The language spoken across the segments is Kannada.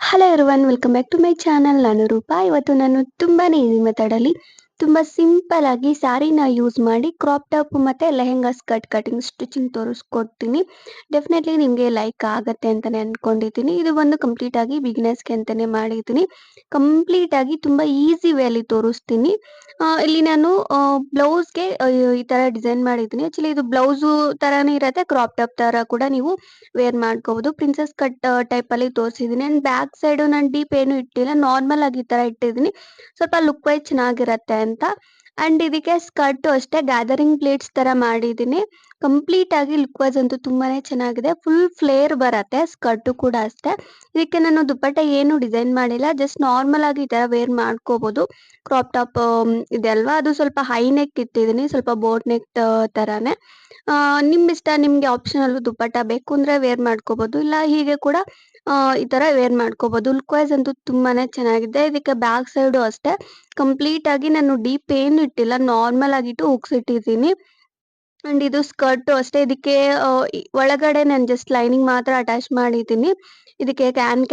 Hello everyone, welcome back to my channel. ನಾನು ರೂಪಾ. ಇವತ್ತು ನಾನು ತುಂಬಾನೇ ಈಸಿ ಮೆಥಡಲ್ಲಿ ತುಂಬ ಸಿಂಪಲ್ ಆಗಿ ಸ್ಯಾರಿನ ಯೂಸ್ ಮಾಡಿ ಕ್ರಾಪ್ ಟಾಪ್ ಮತ್ತು ಲೆಹೆಂಗಾ ಸ್ಕರ್ಟ್ ಕಟಿಂಗ್ ಸ್ಟಿಚಿಂಗ್ ತೋರಿಸ್ಕೊಡ್ತೀನಿ. ಡೆಫಿನೆಟ್ಲಿ ನಿಮಗೆ ಲೈಕ್ ಆಗುತ್ತೆ ಅಂತಲೇ ಅಂದ್ಕೊಂಡಿದ್ದೀನಿ. ಇದು ಒಂದು ಕಂಪ್ಲೀಟಾಗಿ ಬಿಗಿನರ್ಸ್ಗೆ ಅಂತಲೇ ಮಾಡಿದ್ದೀನಿ. ಕಂಪ್ಲೀಟಾಗಿ ತುಂಬ ಈಸಿ ವೇಯಲ್ಲಿ ತೋರಿಸ್ತೀನಿ. ಇಲ್ಲಿ ನಾನು ಬ್ಲೌಸ್ಗೆ ಈ ಥರ ಡಿಸೈನ್ ಮಾಡಿದ್ದೀನಿ. ಆ್ಯಕ್ಚುಲಿ ಇದು ಬ್ಲೌಸು ಥರನೇ ಇರುತ್ತೆ, ಕ್ರಾಪ್ ಟಾಪ್ ಥರ ಕೂಡ ನೀವು ವೇರ್ ಮಾಡ್ಕೋಬಹುದು. ಪ್ರಿನ್ಸೆಸ್ ಕಟ್ ಟೈಪ್ ಅಲ್ಲಿ ತೋರಿಸಿದೀನಿ. ಅಂಡ್ ಬ್ಯಾಕ್ ಸೈಡ್ ನಾನು ಡೀಪ್ ಏನು ಇಟ್ಟಿಲ್ಲ, ನಾರ್ಮಲ್ ಆಗಿ ಈ ತರ ಇಟ್ಟಿದ್ದೀನಿ, ಸ್ವಲ್ಪ ಲುಕ್ ವೈಸ್ ಚೆನ್ನಾಗಿರತ್ತೆ ಅಂತ. ಅಂಡ್ ಇದಕ್ಕೆ ಸ್ಕರ್ಟ್ ಅಷ್ಟೇ ಗ್ಯಾದರಿಂಗ್ ಪ್ಲೇಟ್ಸ್ ತರ ಮಾಡಿದ್ದೀನಿ. ಕಂಪ್ಲೀಟ್ ಆಗಿ ಲುಕ್ ವೈಸ್ ಅಂತೂ ತುಂಬಾನೇ ಚೆನ್ನಾಗಿದೆ. ಫುಲ್ ಫ್ಲೇರ್ ಬರತ್ತೆ. ಸ್ಕರ್ಟ್ ಕೂಡ ಅಷ್ಟೇ. ಇದಕ್ಕೆ ನಾನು ದುಪ್ಪಟ್ಟ ಏನು ಡಿಸೈನ್ ಮಾಡಿಲ್ಲ, ಜಸ್ಟ್ ನಾರ್ಮಲ್ ಆಗಿ ಈ ತರ ವೇರ್ ಮಾಡ್ಕೋಬಹುದು. ಕ್ರಾಪ್ ಟಾಪ್ ಇದೆ ಅಲ್ವಾ, ಅದು ಸ್ವಲ್ಪ ಹೈ ನೆಕ್ ಇಟ್ಟಿದ್ದೀನಿ, ಸ್ವಲ್ಪ ಬೋಟ್ ನೆಕ್ ತರಾನೇ. ನಿಮ್ ಇಷ್ಟ, ನಿಮ್ಗೆ ಆಪ್ಷನಲ್ ದುಪ್ಪಟ್ಟ ಬೇಕು ಅಂದ್ರೆ ವೇರ್ ಮಾಡ್ಕೋಬಹುದು, ಇಲ್ಲ ಹೀಗೆ ಕೂಡ ಈ ತರ ವೇರ್ ಮಾಡ್ಕೋಬಹುದು. ಲುಕ್ ವೈಸ್ ಅಂತೂ ತುಂಬಾನೇ ಚೆನ್ನಾಗಿದೆ. ಇದಕ್ಕೆ ಬ್ಯಾಕ್ ಸೈಡು ಅಷ್ಟೇ ಕಂಪ್ಲೀಟ್ ಆಗಿ ನಾನು ಡೀಪ್ ಏನು ಇಟ್ಟಿಲ್ಲ, ನಾರ್ಮಲ್ ಆಗಿಟ್ಟು ಹುಕ್ಸ್ ಇಟ್ಟಿದ್ದೀನಿ. ಅಂಡ್ ಇದು ಸ್ಕರ್ಟ್ ಅಷ್ಟೇ. ಇದಕ್ಕೆ ಒಳಗಡೆ ನಾನು ಜಸ್ಟ್ ಲೈನಿಂಗ್ ಮಾತ್ರ ಅಟ್ಯಾಚ್ ಮಾಡಿದ್ದೀನಿ. ಇದಕ್ಕೆ ಕ್ಯಾನ್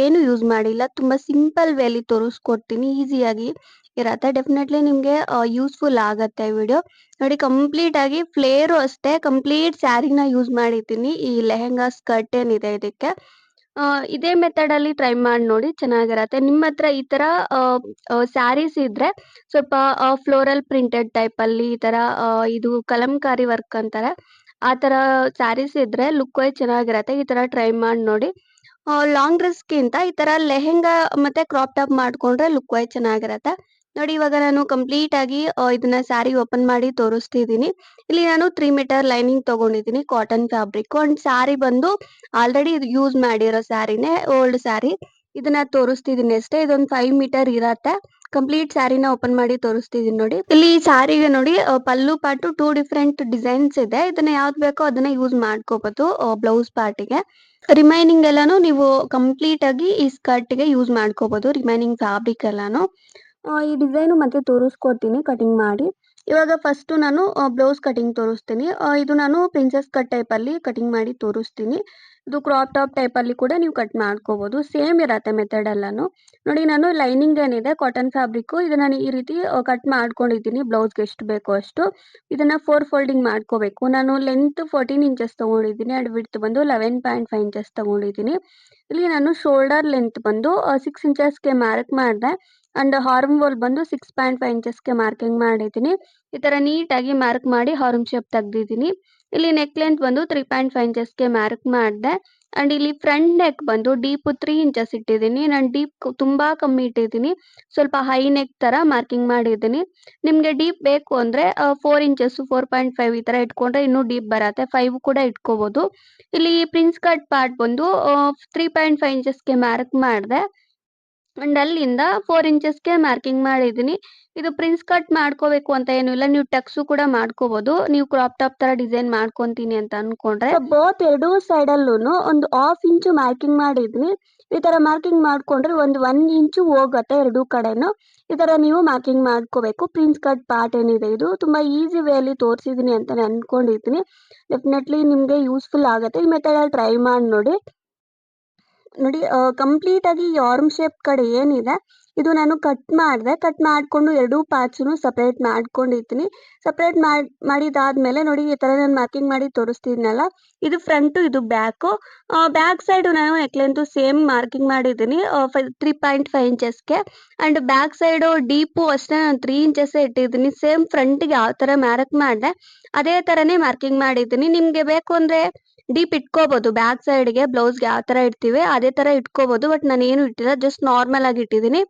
ಏನು ಯೂಸ್ ಮಾಡಿಲ್ಲ. ತುಂಬಾ ಸಿಂಪಲ್ ವೇಲಿ ತೋರಿಸ್ಕೊಡ್ತೀನಿ, ಈಸಿಯಾಗಿ ಇರತ್ತೆ. ಡೆಫಿನೆಟ್ಲಿ ನಿಮ್ಗೆ ಯೂಸ್ಫುಲ್ ಆಗತ್ತೆ ವಿಡಿಯೋ ನೋಡಿ. ಕಂಪ್ಲೀಟ್ ಆಗಿ ಫ್ಲೇರು ಅಷ್ಟೇ ಕಂಪ್ಲೀಟ್ ಸ್ಯಾರಿನ ಯೂಸ್ ಮಾಡಿದ್ದೀನಿ. ಈ ಲೆಹೆಂಗಾ ಸ್ಕರ್ಟ್ ಏನಿದೆ ಇದಕ್ಕೆ ಇದೇ ಮೆಥಡ್ ಅಲ್ಲಿ ಟ್ರೈ ಮಾಡಿ ನೋಡಿ, ಚೆನ್ನಾಗಿರತ್ತೆ. ನಿಮ್ಮ ಹತ್ರ ಈ ತರ ಸ್ಯಾರೀಸ್ ಇದ್ರೆ ಸ್ವಲ್ಪ ಫ್ಲೋರಲ್ ಪ್ರಿಂಟೆಡ್ ಟೈಪ್ ಅಲ್ಲಿ ಈ ತರ ಇದು ಕಲಂಕಾರಿ ವರ್ಕ್ ಅಂತಾರೆ, ಆ ತರ ಸ್ಯಾರೀಸ್ ಇದ್ರೆ ಲುಕ್ ವೈಸ್ ಚೆನ್ನಾಗಿರತ್ತೆ. ಈ ತರ ಟ್ರೈ ಮಾಡಿ ನೋಡಿ. ಲಾಂಗ್ ಡ್ರೆಸ್ಗಿಂತ ಈ ತರ ಲೆಹೆಂಗಾ ಮತ್ತೆ ಕ್ರಾಪ್ ಟಾಪ್ ಮಾಡ್ಕೊಂಡ್ರೆ ಲುಕ್ ವೈಸ್ ಚೆನ್ನಾಗಿರತ್ತೆ. ನೋಡಿ, ಇವಾಗ ನಾನು ಕಂಪ್ಲೀಟ್ ಆಗಿ ಇದನ್ನ ಸ್ಯಾರಿ ಓಪನ್ ಮಾಡಿ ತೋರಿಸ್ತಿದ್ದೀನಿ. ಇಲ್ಲಿ ನಾನು 3 ಮೀಟರ್ ಲೈನಿಂಗ್ ತಗೊಂಡಿದ್ದೀನಿ, ಕಾಟನ್ ಫ್ಯಾಬ್ರಿಕ್. ಅಂಡ್ ಸ್ಯಾರಿ ಬಂದು ಆಲ್ರೆಡಿ ಇದು ಯೂಸ್ ಮಾಡಿರೋ ಸ್ಯಾರಿನೇ, ಓಲ್ಡ್ ಸ್ಯಾರಿ. ಇದನ್ನ ತೋರಿಸ್ತಿದ್ದೀನಿ ಅಷ್ಟೇ. ಇದೊಂದು 5 ಮೀಟರ್ ಇರತ್ತೆ. ಕಂಪ್ಲೀಟ್ ಸ್ಯಾರಿನ ಓಪನ್ ಮಾಡಿ ತೋರಿಸ್ತಿದ್ದೀನಿ ನೋಡಿ. ಇಲ್ಲಿ ಸ್ಯಾರಿಗೆ ನೋಡಿ ಪಲ್ಲು ಪಾರ್ಟು 2 ಡಿಫ್ರೆಂಟ್ ಡಿಸೈನ್ಸ್ ಇದೆ. ಇದನ್ನ ಯಾವ್ದು ಬೇಕೋ ಅದನ್ನ ಯೂಸ್ ಮಾಡ್ಕೋಬಹುದು ಬ್ಲೌಸ್ ಪಾರ್ಟಿಗೆ. ರಿಮೈನಿಂಗ್ ಎಲ್ಲಾನು ನೀವು ಕಂಪ್ಲೀಟ್ ಆಗಿ ಈ ಸ್ಕರ್ಟ್ಗೆ ಯೂಸ್ ಮಾಡ್ಕೋಬಹುದು, ರಿಮೈನಿಂಗ್ ಫ್ಯಾಬ್ರಿಕ್ ಎಲ್ಲಾನು. ಈ ಡಿಸೈನು ಮತ್ತೆ ತೋರಿಸ್ಕೊಡ್ತೀನಿ ಕಟಿಂಗ್ ಮಾಡಿ. ಇವಾಗ ಫಸ್ಟ್ ನಾನು ಬ್ಲೌಸ್ ಕಟಿಂಗ್ ತೋರಿಸ್ತೀನಿ. ಇದು ನಾನು ಪ್ರಿನ್ಸೆಸ್ ಕಟ್ ಟೈಪ್ ಅಲ್ಲಿ ಕಟಿಂಗ್ ಮಾಡಿ ತೋರಿಸ್ತೀನಿ. ಇದು ಕ್ರಾಪ್ ಟಾಪ್ ಟೈಪ್ ಅಲ್ಲಿ ಕೂಡ ನೀವು ಕಟ್ ಮಾಡ್ಕೋಬಹುದು, ಸೇಮ್ ಇರತ್ತೆ ಮೆಥಡ್ ಎಲ್ಲಾನು. ನೋಡಿ, ನಾನು ಲೈನಿಂಗ್ ಏನಿದೆ ಕಾಟನ್ ಫ್ಯಾಬ್ರಿಕ್, ಇದನ್ನ ನಾನು ಈ ರೀತಿ ಕಟ್ ಮಾಡ್ಕೊಂಡಿದ್ದೀನಿ. ಬ್ಲೌಸ್ಗೆ ಎಷ್ಟು ಬೇಕೋ ಅಷ್ಟು ಇದನ್ನ 4 ಫೋಲ್ಡಿಂಗ್ ಮಾಡ್ಕೋಬೇಕು. ನಾನು ಲೆಂತ್ 14 ಇಂಚಸ್ ತಗೊಂಡಿದ್ದೀನಿ ಅಂಡ್ ವಿಡ್ತ್ ಬಂದು 11.5 ಇಂಚಸ್ ತಗೊಂಡಿದ್ದೀನಿ. ಇಲ್ಲಿ ನಾನು ಶೋಲ್ಡರ್ ಲೆಂತ್ ಬಂದು 6 ಇಂಚಸ್ಗೆ ಮಾರ್ಕ್ ಮಾಡಿದೆ. ಅಂಡ್ ಹಾರ್ಮ್ ಹೋಲ್ ಬಂದು 6.5 ಇಂಚಸ್ಗೆ ಮಾರ್ಕಿಂಗ್ ಮಾಡಿದ್ದೀನಿ. ಈ ತರ ನೀಟಾಗಿ ಮಾರ್ಕ್ ಮಾಡಿ ಹಾರ್ಮ್ ಶೇಪ್ ತೆಗ್ದಿದ್ದೀನಿ. ಇಲ್ಲಿ ನೆಕ್ ಲೆಂತ್ ಬಂದು 3.5 ಇಂಚಸ್ಗೆ ಮಾರ್ಕ್ ಮಾಡಿದೆ. ಅಂಡ್ ಇಲ್ಲಿ ಫ್ರಂಟ್ ನೆಕ್ ಬಂದು ಡೀಪ್ 3 ಇಂಚಸ್ ಇಟ್ಟಿದ್ದೀನಿ. ನಾನು ಡೀಪ್ ತುಂಬಾ ಕಮ್ಮಿ ಇಟ್ಟಿದ್ದೀನಿ, ಸ್ವಲ್ಪ ಹೈ ನೆಕ್ ತರ ಮಾರ್ಕಿಂಗ್ ಮಾಡಿದ್ದೀನಿ. ನಿಮ್ಗೆ ಡೀಪ್ ಬೇಕು ಅಂದ್ರೆ 4 ಇಂಚಸ್ 4.5 ಈ ತರ ಇಟ್ಕೊಂಡ್ರೆ ಇನ್ನೂ ಡೀಪ್ ಬರತ್ತೆ. 5 ಕೂಡ ಇಟ್ಕೋಬಹುದು. ಇಲ್ಲಿ ಪ್ರಿನ್ಸ್ ಕಟ್ ಪಾರ್ಟ್ ಬಂದು 3.5 ಇಂಚಸ್ಗೆ ಮಾರ್ಕ್ ಮಾಡಿದೆ. ಅಂಡ್ ಅಲ್ಲಿಂದ 4 ಇಂಚಸ್ಗೆ ಮಾರ್ಕಿಂಗ್ ಮಾಡಿದ್ದೀನಿ. ಇದು ಪ್ರಿನ್ಸ್ ಕಟ್ ಮಾಡ್ಕೋಬೇಕು ಅಂತ ಏನು ಇಲ್ಲ, ನೀವು ಟಕ್ಸು ಕೂಡ ಮಾಡ್ಕೋಬಹುದು. ನೀವು ಕ್ರಾಪ್ ಟಾಪ್ ತರ ಡಿಸೈನ್ ಮಾಡ್ಕೊಂತೀನಿ ಅಂತ ಅನ್ಕೊಂಡ್ರೆ ಬೋತ್ ಎರಡು ಸೈಡ್ ಅಲ್ಲೂ ಒಂದು ಹಾಫ್ ಇಂಚು ಮಾರ್ಕಿಂಗ್ ಮಾಡಿದ್ನಿ. ಈ ತರ ಮಾರ್ಕಿಂಗ್ ಮಾಡ್ಕೊಂಡ್ರೆ ಒಂದು 1 ಇಂಚು ಹೋಗತ್ತೆ ಎರಡು ಕಡೆನು. ಈ ತರ ನೀವು ಮಾರ್ಕಿಂಗ್ ಮಾಡ್ಕೋಬೇಕು. ಪ್ರಿನ್ಸ್ ಕಟ್ ಪಾರ್ಟ್ ಏನಿದೆ ಇದು ತುಂಬಾ ಈಸಿ ವೇಲಿ ತೋರಿಸಿದೀನಿ ಅಂತ ಅನ್ಕೊಂಡಿದ್ದೀನಿ. ಡೆಫಿನೆಟ್ಲಿ ನಿಮ್ಗೆ ಯೂಸ್ಫುಲ್ ಆಗುತ್ತೆ. ಈ ಮೆಥಡ್ ಅಲ್ಲಿ ಟ್ರೈ ಮಾಡಿ ನೋಡಿ. ನೋಡಿ, ಕಂಪ್ಲೀಟ್ ಆಗಿ ಈ ಆರ್ಮ್ ಶೇಪ್ ಕಡೆ ಏನಿದೆ ಇದು ನಾನು ಕಟ್ ಮಾಡಿದೆ. ಕಟ್ ಮಾಡಿಕೊಂಡು ಎರಡೂ ಪಾರ್ಟ್ಸ್ನು ಸಪ್ರೇಟ್ ಮಾಡ್ಕೊಂಡಿದ್ದೀನಿ. ಸಪ್ರೇಟ್ ಮಾಡಿದಾದ್ಮೇಲೆ ನೋಡಿ, ಈ ತರ ನಾನು ಮಾರ್ಕಿಂಗ್ ಮಾಡಿ ತೋರಿಸ್ತಿದ್ನಲ್ಲ, ಇದು ಫ್ರಂಟು ಇದು ಬ್ಯಾಕು. ಬ್ಯಾಕ್ ಸೈಡು ನಾನು ನೆಕ್ಲೆಂತು ಸೇಮ್ ಮಾರ್ಕಿಂಗ್ ಮಾಡಿದ್ದೀನಿ 3.5 ಇಂಚಸ್ಗೆ. ಅಂಡ್ ಬ್ಯಾಕ್ ಸೈಡು ಡೀಪು ಅಷ್ಟೇ ನಾನು 3 ಇಂಚಸ್ ಇಟ್ಟಿದ್ದೀನಿ. ಸೇಮ್ ಫ್ರಂಟ್ಗೆ ಯಾವ ತರ ಮಾರ್ಕ್ ಮಾಡಿದೆ ಅದೇ ತರನೇ ಮಾರ್ಕಿಂಗ್ ಮಾಡಿದ್ದೀನಿ. ನಿಮ್ಗೆ ಬೇಕು ಅಂದ್ರೆ ಡೀಪ್ ಇಟ್ಕೋಬಹುದು. ಬ್ಯಾಕ್ ಸೈಡ್ಗೆ ಬ್ಲೌಸ್ಗೆ ಯಾವ ತರ ಇಡ್ತೀವಿ ಅದೇ ತರ ಇಟ್ಕೋಬಹುದು. ಬಟ್ ನಾನು ಏನು ಇಟ್ಟಿಲ್ಲ, ಜಸ್ಟ್ ನಾರ್ಮಲ್ ಆಗಿ ಇಟ್ಟಿದ್ದೀನಿ.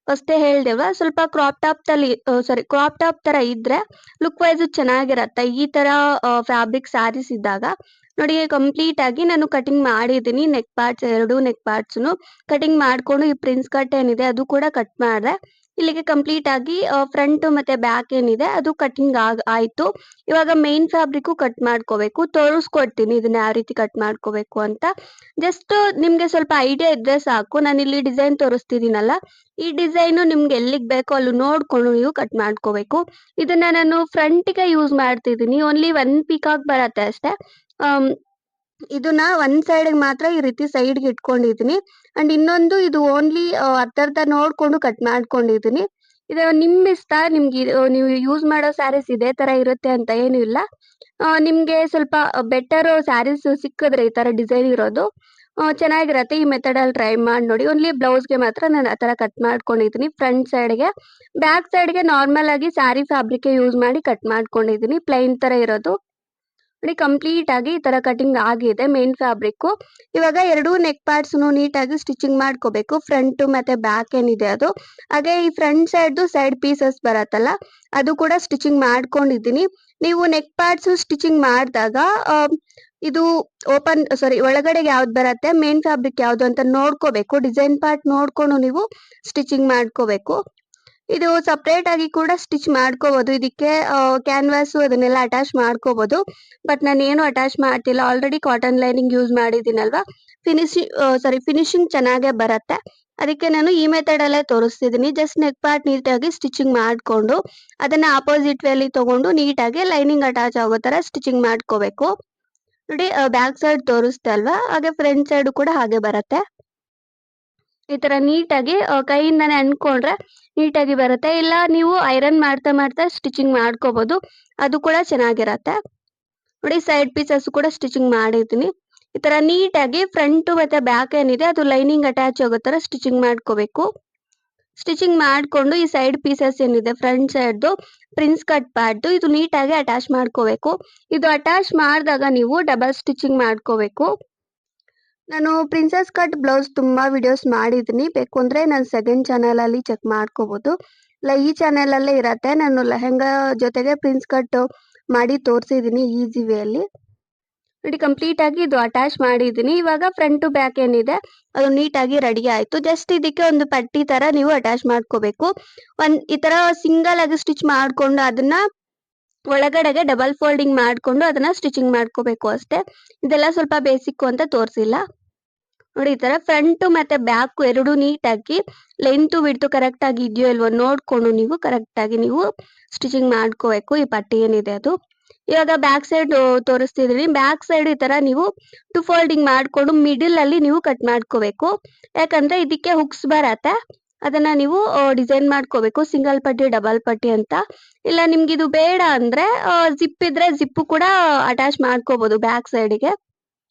ಫಸ್ಟೇ ಹೇಳ್ದೇವ, ಸ್ವಲ್ಪ ಕ್ರಾಪ್ ಟಾಪ್ ತರ ಇದ್ರೆ ಲುಕ್ ವೈಸ್ ಚೆನ್ನಾಗಿರತ್ತೆ. ಈ ತರ ಫ್ಯಾಬ್ರಿಕ್ ಸ್ಯಾರೀಸ್ ಇದ್ದಾಗ ನೋಡಿ, ಕಂಪ್ಲೀಟ್ ಆಗಿ ನಾನು ಕಟಿಂಗ್ ಮಾಡಿದ್ದೀನಿ. ನೆಕ್ ಪಾರ್ಟ್ಸ್ ಎರಡು ನೆಕ್ ಪಾರ್ಟ್ಸ್ನು ಕಟಿಂಗ್ ಮಾಡ್ಕೊಂಡು ಈ ಪ್ರಿನ್ಸ್ ಕಟ್ ಏನಿದೆ ಅದು ಕೂಡ ಕಟ್ ಮಾಡಿದೆ. ಇಲ್ಲಿಗೆ ಕಂಪ್ಲೀಟ್ ಆಗಿ ಫ್ರಂಟ್ ಮತ್ತೆ ಬ್ಯಾಕ್ ಏನಿದೆ ಅದು ಕಟಿಂಗ್ ಆಯ್ತು. ಇವಾಗ ಮೇನ್ ಫ್ಯಾಬ್ರಿಕ್ ಕಟ್ ಮಾಡ್ಕೋಬೇಕು. ತೋರಿಸ್ಕೊಡ್ತೀನಿ ಇದನ್ನ ಯಾವ ರೀತಿ ಕಟ್ ಮಾಡ್ಕೋಬೇಕು ಅಂತ. ಜಸ್ಟ್ ನಿಮ್ಗೆ ಸ್ವಲ್ಪ ಐಡಿಯಾ ಇದ್ರೆ ಸಾಕು. ನಾನು ಇಲ್ಲಿ ಡಿಸೈನ್ ತೋರಿಸ್ತಿದ್ದೀನಲ್ಲ, ಈ ಡಿಸೈನು ನಿಮ್ಗೆ ಎಲ್ಲಿಗೆ ಬೇಕೋ ಅಲ್ಲಿ ನೋಡ್ಕೊಂಡು ನೀವು ಕಟ್ ಮಾಡ್ಕೋಬೇಕು. ಇದನ್ನ ನಾನು ಫ್ರಂಟ್ಗೆ ಯೂಸ್ ಮಾಡ್ತಿದ್ದೀನಿ. ಓನ್ಲಿ 1 ಪೀಕಾಕ್ ಬರತ್ತೆ ಅಷ್ಟೇ. ಇದನ್ನ ಒಂದ್ ಸೈಡ್ಗೆ ಮಾತ್ರ ಈ ರೀತಿ ಸೈಡ್ಗೆ ಇಟ್ಕೊಂಡಿದೀನಿ. ಅಂಡ್ ಇನ್ನೊಂದು ಇದು ಓನ್ಲಿ ಅರ್ಧ ನೋಡ್ಕೊಂಡು ಕಟ್ ಮಾಡ್ಕೊಂಡಿದೀನಿ. ಇದು ನಿಮ್ ಇಷ್ಟ. ನಿಮ್ಗೆ ನೀವು ಯೂಸ್ ಮಾಡೋ ಸ್ಯಾರೀಸ್ ಇದೇ ತರ ಇರುತ್ತೆ ಅಂತ ಏನು ಇಲ್ಲ. ನಿಮ್ಗೆ ಸ್ವಲ್ಪ ಬೆಟರ್ ಸ್ಯಾರೀಸ್ ಸಿಕ್ಕಿದ್ರೆ ಈ ತರ ಡಿಸೈನ್ ಇರೋದು ಚೆನ್ನಾಗಿರತ್ತೆ. ಈ ಮೆಥಡ್ ಅಲ್ಲಿ ಟ್ರೈ ಮಾಡಿ ನೋಡಿ. ಓನ್ಲಿ ಬ್ಲೌಸ್ಗೆ ಮಾತ್ರ ನಾನು ಆ ತರ ಕಟ್ ಮಾಡ್ಕೊಂಡಿದೀನಿ. ಫ್ರಂಟ್ ಸೈಡ್ಗೆ, ಬ್ಯಾಕ್ ಸೈಡ್ಗೆ ನಾರ್ಮಲ್ ಆಗಿ ಸ್ಯಾರಿ ಫ್ಯಾಬ್ರಿಕ್ ಯೂಸ್ ಮಾಡಿ ಕಟ್ ಮಾಡ್ಕೊಂಡಿದೀನಿ. ಪ್ಲೈನ್ ತರ ಇರೋದು ನೋಡಿ. ಕಂಪ್ಲೀಟ್ ಆಗಿ ಈ ತರ ಕಟಿಂಗ್ ಆಗಿದೆ ಮೇನ್ ಫ್ಯಾಬ್ರಿಕ್. ಇವಾಗ ಎರಡು ನೆಕ್ ಪಾರ್ಟ್ಸ್ ನೀಟಾಗಿ ಸ್ಟಿಚಿಂಗ್ ಮಾಡ್ಕೋಬೇಕು. ಫ್ರಂಟ್ ಮತ್ತೆ ಬ್ಯಾಕ್ ಏನಿದೆ ಅದು, ಹಾಗೆ ಈ ಫ್ರಂಟ್ ಸೈಡ್ ಪೀಸಸ್ ಬರತ್ತಲ್ಲ ಅದು ಕೂಡ ಸ್ಟಿಚಿಂಗ್ ಮಾಡ್ಕೊಂಡಿದ್ದೀನಿ. ನೀವು ನೆಕ್ ಪಾರ್ಟ್ಸ್ ಸ್ಟಿಚಿಂಗ್ ಮಾಡಿದಾಗ ಇದು ಒಳಗಡೆಗೆ ಯಾವ್ದು ಬರತ್ತೆ, ಮೇನ್ ಫ್ಯಾಬ್ರಿಕ್ ಯಾವ್ದು ಅಂತ ನೋಡ್ಕೋಬೇಕು. ಡಿಸೈನ್ ಪಾರ್ಟ್ ನೋಡ್ಕೊಂಡು ನೀವು ಸ್ಟಿಚಿಂಗ್ ಮಾಡ್ಕೋಬೇಕು. ಇದು ಸಪ್ರೇಟ್ ಆಗಿ ಕೂಡ ಸ್ಟಿಚ್ ಮಾಡ್ಕೋಬಹುದು. ಇದಕ್ಕೆ ಕ್ಯಾನ್ವಾಸ್ ಅದನ್ನೆಲ್ಲ ಅಟ್ಯಾಚ್ ಮಾಡ್ಕೋಬಹುದು. ಬಟ್ ನಾನು ಏನು ಅಟ್ಯಾಚ್ ಮಾಡ್ತಿಲ್ಲ. ಆಲ್ರೆಡಿ ಕಾಟನ್ ಲೈನಿಂಗ್ ಯೂಸ್ ಮಾಡಿದ್ದೀನಲ್ವಾ, ಫಿನಿಶಿಂಗ್ ಚೆನ್ನಾಗೇ ಬರುತ್ತೆ. ಅದಕ್ಕೆ ನಾನು ಈ ಮೆಥಡ್ ಅಲ್ಲೇ ತೋರಿಸ್ತಿದ್ದೀನಿ. ಜಸ್ಟ್ ನೆಕ್ ಪಾರ್ಟ್ ನೀಟಾಗಿ ಸ್ಟಿಚಿಂಗ್ ಮಾಡ್ಕೊಂಡು ಅದನ್ನ ಆಪೋಸಿಟ್ ವೇಲಿ ತಗೊಂಡು ನೀಟಾಗಿ ಲೈನಿಂಗ್ ಅಟ್ಯಾಚ್ ಆಗೋ ತರ ಸ್ಟಿಚಿಂಗ್ ಮಾಡ್ಕೋಬೇಕು. ನೋಡಿ, ಬ್ಯಾಕ್ ಸೈಡ್ ತೋರಿಸ್ತೆ ಅಲ್ವಾ, ಹಾಗೆ ಫ್ರಂಟ್ ಸೈಡ್ ಕೂಡ ಹಾಗೆ ಬರುತ್ತೆ. ಈ ತರ ನೀಟಾಗಿ ಕೈಯಿಂದಾನೆ ಅನ್ಕೊಂಡ್ರೆ ನೀಟಾಗಿ ಬರುತ್ತೆ. ಇಲ್ಲ ನೀವು ಐರನ್ ಮಾಡ್ತಾ ಮಾಡ್ತಾ ಸ್ಟಿಚಿಂಗ್ ಮಾಡ್ಕೋಬಹುದು, ಅದು ಕೂಡ ಚೆನ್ನಾಗಿರತ್ತೆ. ನೋಡಿ, ಸೈಡ್ ಪೀಸಸ್ ಕೂಡ ಸ್ಟಿಚಿಂಗ್ ಮಾಡಿದ್ದೀನಿ. ಈ ತರ ನೀಟಾಗಿ ಫ್ರಂಟ್ ಮತ್ತೆ ಬ್ಯಾಕ್ ಏನಿದೆ ಅದು ಲೈನಿಂಗ್ ಅಟ್ಯಾಚ್ ಆಗೋ ತರ ಸ್ಟಿಚಿಂಗ್ ಮಾಡ್ಕೋಬೇಕು. ಸ್ಟಿಚಿಂಗ್ ಮಾಡ್ಕೊಂಡು ಈ ಸೈಡ್ ಪೀಸಸ್ ಏನಿದೆ ಫ್ರಂಟ್ ಸೈಡ್ದು ಪ್ರಿನ್ಸ್ ಕಟ್ ಪಾರ್ಟ್ ಇದು ನೀಟಾಗಿ ಅಟ್ಯಾಚ್ ಮಾಡ್ಕೋಬೇಕು. ಇದು ಅಟ್ಯಾಚ್ ಮಾಡಿದಾಗ ನೀವು ಡಬಲ್ ಸ್ಟಿಚಿಂಗ್ ಮಾಡ್ಕೋಬೇಕು. ನಾನು ಪ್ರಿನ್ಸೆಸ್ ಕಟ್ ಬ್ಲೌಸ್ ತುಂಬಾ ವಿಡಿಯೋಸ್ ಮಾಡಿದ್ದೀನಿ. ಬೇಕು ಅಂದ್ರೆ ನನ್ನ ಸೆಕೆಂಡ್ ಚಾನೆಲ್ ಅಲ್ಲಿ ಚೆಕ್ ಮಾಡ್ಕೋಬಹುದು. ಇಲ್ಲ, ಈ ಚಾನೆಲ್ ಅಲ್ಲೇ ಇರತ್ತೆ. ನಾನು ಲೆಹೆಂಗಾ ಜೊತೆಗೆ ಪ್ರಿನ್ಸ್ ಕಟ್ ಮಾಡಿ ತೋರಿಸಿದ್ದೀನಿ ಈಸಿ ವೇ ಅಲ್ಲಿ. ನೋಡಿ, ಕಂಪ್ಲೀಟ್ ಆಗಿ ಇದು ಅಟ್ಯಾಚ್ ಮಾಡಿದ್ದೀನಿ. ಇವಾಗ ಫ್ರಂಟ್ ಟು ಬ್ಯಾಕ್ ಏನಿದೆ ಅದು ನೀಟಾಗಿ ರೆಡಿ ಆಯ್ತು. ಜಸ್ಟ್ ಇದಕ್ಕೆ ಒಂದು ಪಟ್ಟಿ ತರ ನೀವು ಅಟ್ಯಾಚ್ ಮಾಡ್ಕೋಬೇಕು. ಈ ತರ ಸಿಂಗಲ್ ಆಗಿ ಸ್ಟಿಚ್ ಮಾಡ್ಕೊಂಡು ಅದನ್ನ ಒಳಗಡೆಗೆ ಡಬಲ್ ಫೋಲ್ಡಿಂಗ್ ಮಾಡ್ಕೊಂಡು ಅದನ್ನ ಸ್ಟಿಚಿಂಗ್ ಮಾಡ್ಕೋಬೇಕು ಅಷ್ಟೇ. ಇದೆಲ್ಲ ಸ್ವಲ್ಪ ಬೇಸಿಕ್ ಅಂತ ತೋರಿಸಿಲ್ಲ. ನೋಡಿ, ಈ ತರ ಫ್ರಂಟ್ ಮತ್ತೆ ಬ್ಯಾಕ್ ಎರಡು ನೀಟಾಗಿ ಲೆಂತ್ ವಿಡ್ತ್ ಕರೆಕ್ಟ್ ಆಗಿ ಇದೆಯೋ ಇಲ್ವೋ ನೋಡ್ಕೊಂಡು ನೀವು ಕರೆಕ್ಟ್ ಆಗಿ ನೀವು ಸ್ಟಿಚಿಂಗ್ ಮಾಡ್ಕೋಬೇಕು. ಈ ಪಟ್ಟಿ ಏನಿದೆ ಅದು ಇವಾಗ ಬ್ಯಾಕ್ ಸೈಡ್ ತೋರಿಸ್ತಿದೀನಿ. ಬ್ಯಾಕ್ ಸೈಡ್ ಈ ತರ ನೀವು ಟು ಫೋಲ್ಡಿಂಗ್ ಮಾಡ್ಕೊಂಡು ಮಿಡಿಲ್ ಅಲ್ಲಿ ನೀವು ಕಟ್ ಮಾಡ್ಕೋಬೇಕು. ಯಾಕಂದ್ರೆ ಇದಕ್ಕೆ ಹುಕ್ಸ್ ಬರತ್ತೆ, ಅದನ್ನ ನೀವು ಡಿಸೈನ್ ಮಾಡ್ಕೋಬೇಕು. ಸಿಂಗಲ್ ಪಟ್ಟಿ, ಡಬಲ್ ಪಟ್ಟಿ ಅಂತ. ಇಲ್ಲ ನಿಮ್ಗೆ ಇದು ಬೇಡ ಅಂದ್ರೆ ಜಿಪ್ ಇದ್ರೆ ಜಿಪ್ ಕೂಡ ಅಟ್ಯಾಚ್ ಮಾಡ್ಕೋಬಹುದು ಬ್ಯಾಕ್ ಸೈಡ್ಗೆ.